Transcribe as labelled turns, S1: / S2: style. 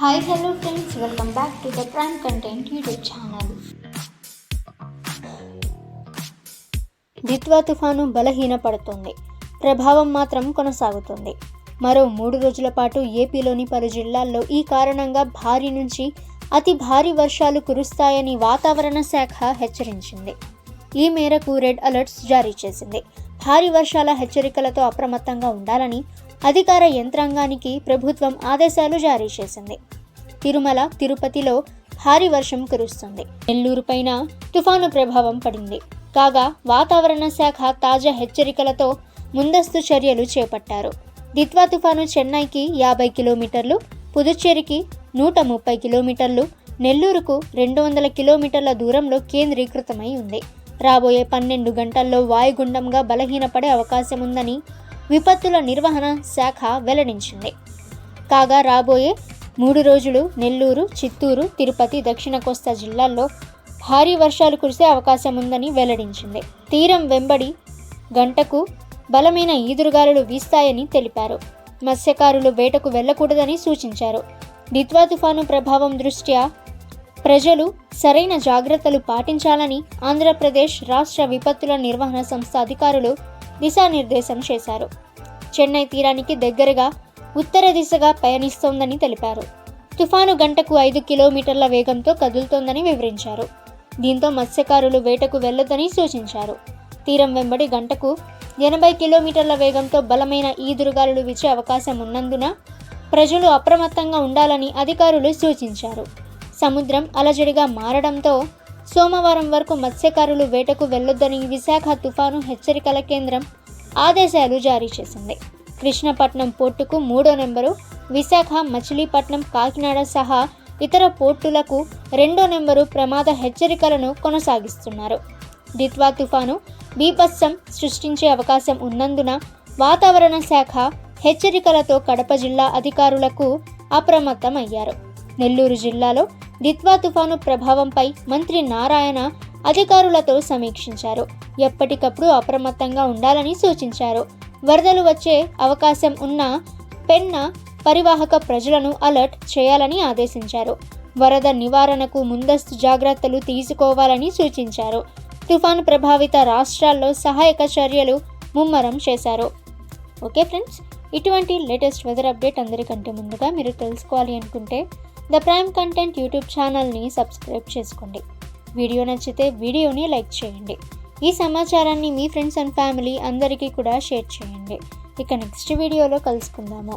S1: Hi hello friends, welcome back to the prime content YouTube channel. Ditwah తుఫాను బలహీనపడుతోంది, ప్రభావం మాత్రం కొనసాగుతుంది. మరో 3 రోజుల పాటు ఏపీలోని పలు జిల్లాల్లో ఈ కారణంగా భారీ నుంచి అతి భారీ వర్షాలు కురుస్తాయని వాతావరణ శాఖ హెచ్చరించింది. ఈ మేరకు రెడ్ అలర్ట్స్ జారీ చేసింది. భారీ వర్షాల హెచ్చరికలతో అప్రమత్తంగా ఉండాలని అధికార యంత్రాంగానికి ప్రభుత్వం ఆదేశాలు జారీ చేసింది. తిరుమల, తిరుపతిలో భారీ వర్షం కురుస్తుంది. నెల్లూరు పైన తుఫాను ప్రభావం పడింది. కాగా వాతావరణ శాఖ తాజా హెచ్చరికలతో ముందస్తు చర్యలు చేపట్టారు. దిత్వా తుఫాను చెన్నైకి 50 కిలోమీటర్లు, పుదుచ్చేరికి 130 కిలోమీటర్లు, నెల్లూరుకు 200 కిలోమీటర్ల దూరంలో కేంద్రీకృతమై ఉంది. రాబోయే 12 గంటల్లో వాయుగుండంగా బలహీనపడే అవకాశం ఉందని విపత్తుల నిర్వహణ శాఖ వెల్లడించింది. కాగా రాబోయే 3 రోజులు నెల్లూరు, చిత్తూరు, తిరుపతి, దక్షిణ కోస్తా జిల్లాల్లో భారీ వర్షాలు కురిసే అవకాశం ఉందని వెల్లడించింది. తీరం వెంబడి గంటకు బలమైన ఈదురుగాలులు వీస్తాయని తెలిపారు. మత్స్యకారులు వేటకు వెళ్లకూడదని సూచించారు. దిత్వా తుఫాను ప్రభావం దృష్ట్యా ప్రజలు సరైన జాగ్రత్తలు పాటించాలని ఆంధ్రప్రదేశ్ రాష్ట్ర విపత్తుల నిర్వహణ సంస్థ అధికారులు దిశానిర్దేశం చేశారు. చెన్నై తీరానికి దగ్గరగా ఉత్తర దిశగా పయనిస్తోందని తెలిపారు. తుఫాను గంటకు 5 కిలోమీటర్ల వేగంతో కదులుతోందని వివరించారు. దీంతో మత్స్యకారులు వేటకు వెళ్లొద్దని సూచించారు. తీరం వెంబడి గంటకు 80 కిలోమీటర్ల వేగంతో బలమైన ఈదురుగాలులు వీచే అవకాశం ఉన్నందున ప్రజలు అప్రమత్తంగా ఉండాలని అధికారులు సూచించారు. సముద్రం అలజడిగా మారడంతో సోమవారం వరకు మత్స్యకారులు వేటకు వెళ్లొద్దని విశాఖ తుఫాను హెచ్చరికల కేంద్రం ఆదేశాలు జారీ చేసింది. కృష్ణపట్నం పోర్టుకు 3వ నెంబరు, విశాఖ, మచిలీపట్నం, కాకినాడ సహా ఇతర పోర్టులకు 2వ నెంబరు ప్రమాద హెచ్చరికలను కొనసాగిస్తున్నారు. దిత్వా తుఫాను బీభత్సం సృష్టించే అవకాశం ఉన్నందున వాతావరణ శాఖ హెచ్చరికలతో కడప జిల్లా అధికారులకు అప్రమత్తమయ్యారు. నెల్లూరు జిల్లాలో దిత్వా తుఫాను ప్రభావంపై మంత్రి నారాయణ అధికారులతో సమీక్షించారు. ఎప్పటికప్పుడు అప్రమత్తంగా ఉండాలని సూచించారు. వరదలు వచ్చే అవకాశం ఉన్న పెన్నా పరివాహక ప్రజలను అలర్ట్ చేయాలని ఆదేశించారు. వరద నివారణకు ముందస్తు జాగ్రత్తలు తీసుకోవాలని సూచించారు. తుఫాను ప్రభావిత రాష్ట్రాల్లో సహాయక చర్యలు ముమ్మరం చేశారు. ఓకే ఫ్రెండ్స్, ఇటువంటి లేటెస్ట్ వెదర్ అప్డేట్ అందరికంటే ముందుగా మీరు తెలుసుకోవాలి అనుకుంటే ద ప్రైమ్ కంటెంట్ యూట్యూబ్ ఛానల్ని సబ్స్క్రైబ్ చేసుకోండి. వీడియో నచ్చితే వీడియోని లైక్ చేయండి. ఈ సమాచారాన్ని మీ ఫ్రెండ్స్ అండ్ ఫ్యామిలీ అందరికీ కూడా షేర్ చేయండి. ఇక నెక్స్ట్ వీడియోలో కలుసుకుందాము.